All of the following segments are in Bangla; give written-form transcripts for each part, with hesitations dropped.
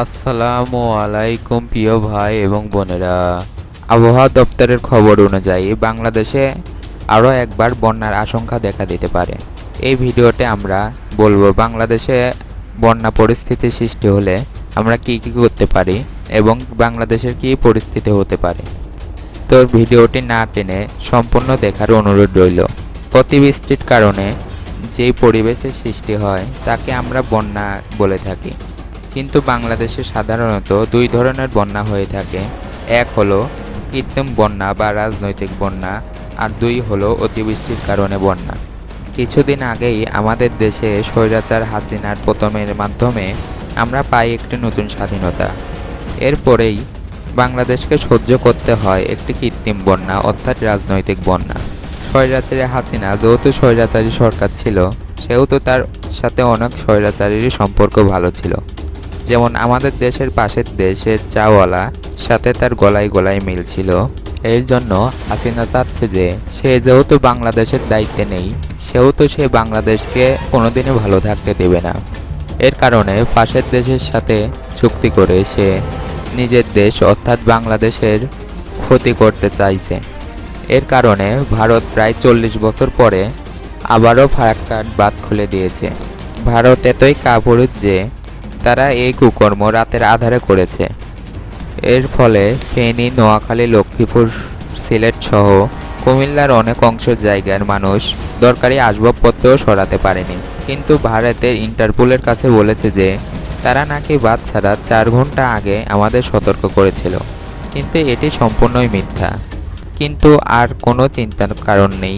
আসসালামু আলাইকুম প্রিয় ভাই এবং বোনেরা। আবহাওয়া দপ্তরের খবর অনুযায়ী বাংলাদেশে আরও একবার বন্যার আশঙ্কা দেখা দিতে পারে। এই ভিডিওতে আমরা বলবো বাংলাদেশে বন্যা পরিস্থিতি সৃষ্টি হলে আমরা কি কি করতে পারি এবং বাংলাদেশের কি পরিস্থিতি হতে পারে। তো ভিডিওটি না টেনে সম্পূর্ণ দেখার অনুরোধ রইল। অতিবৃষ্টির কারণে যেই পরিবেশের সৃষ্টি হয় তাকে আমরা বন্যা বলে থাকি, কিন্তু বাংলাদেশে সাধারণত দুই ধরনের বন্যা হয়ে থাকে। এক হলো কৃত্রিম বন্যা বা রাজনৈতিক বন্যা, আর দুই হলো অতিবৃষ্টির কারণে বন্যা। কিছুদিন আগেই আমাদের দেশে স্বৈরাচার হাসিনার পতনের মাধ্যমে আমরা পাই একটি নতুন স্বাধীনতা। এরপরেই বাংলাদেশকে সহ্য করতে হয় একটি কৃত্রিম বন্যা, অর্থাৎ রাজনৈতিক বন্যা। স্বৈরাচারী হাসিনা যেহেতু স্বৈরাচারী সরকার ছিল, সেহেতু তার সাথে অনেক স্বৈরাচারীরই সম্পর্ক ভালো ছিল। যেমন আমাদের দেশের পাশের দেশের চাওয়ালা সাথে তার গলায় গলায় মিল ছিল। এর জন্য হাসিনা চাচ্ছে যে সে যেহেতু বাংলাদেশের দায়িত্বে নেই, সেহেতু সে বাংলাদেশকে কোনোদিনই ভালো থাকতে দেবে না। এর কারণে পাশের দেশের সাথে চুক্তি করে সে নিজের দেশ অর্থাৎ বাংলাদেশের ক্ষতি করতে চাইছে। এর কারণে ভারত প্রায় 40 বছর পরে আবারও ফারাক্কার বাঁধ খুলে দিয়েছে। ভারত এতই কাপুরুষ যে তারা এই কুকর্ম রাতের আধারে করেছে। এর ফলে ফেনী, নোয়াখালী, লক্ষ্মীপুর, সিলেট সহ কুমিল্লার অনেক অংশের জায়গার মানুষ দরকারি আসবাবপত্রও সরাতে পারেনি। কিন্তু ভারতের ইন্টারপোলের কাছে বলেছে যে তারা নাকি বাদ ছাড়া 4 ঘন্টা আগে আমাদের সতর্ক করেছিল, কিন্তু এটি সম্পূর্ণই মিথ্যা। কিন্তু আর কোনো চিন্তার কারণ নেই,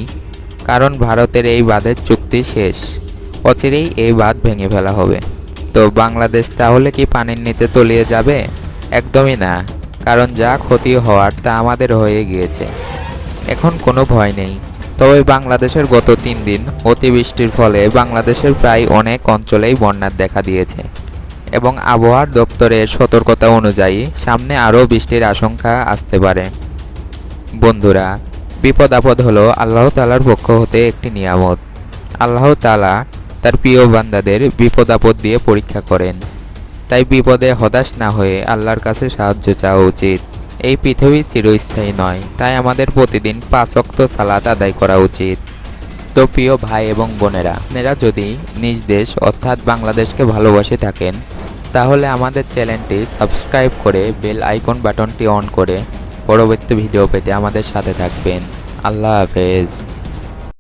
কারণ ভারতের এই বাঁধের চুক্তি শেষ। অচিরেই এই বাঁধ ভেঙে ফেলা হবে। তো বাংলাদেশ তাহলে কি পানির নিচে তলিয়ে যাবে? একদমই না, কারণ যা ক্ষতি হওয়ার তা আমাদের হয়ে গিয়েছে। এখন কোনো ভয় নেই। তবে বাংলাদেশের গত 3 দিন অতিবৃষ্টির ফলে বাংলাদেশের প্রায় অনেক অঞ্চলেই বন্যার দেখা দিয়েছে এবং আবহাওয়ার দপ্তরের সতর্কতা অনুযায়ী সামনে আরও বৃষ্টির আশঙ্কা আসতে পারে। বন্ধুরা, বিপদ আপদ হলো আল্লাহ তাআলার পক্ষ হতে একটি নিয়ামত। আল্লাহ তাআলা তার প্রিয় বান্দাদের বিপদ আপদ দিয়ে পরীক্ষা করেন। তাই বিপদে হতাশ না হয়ে আল্লাহর কাছে সাহায্য চাওয়া উচিত। এই পৃথিবী চিরস্থায়ী নয়, তাই আমাদের প্রতিদিন 5 ওয়াক্ত সালাত আদায় করা উচিত। তো প্রিয় ভাই এবং বোনেরা, আপনারা যদি নিজ দেশ অর্থাৎ বাংলাদেশকে ভালোবাসে থাকেন, তাহলে আমাদের চ্যানেলটি সাবস্ক্রাইব করে বেল আইকন বাটনটি অন করে পরবর্তী ভিডিও পেতে আমাদের সাথে থাকবেন। আল্লাহ হাফেজ।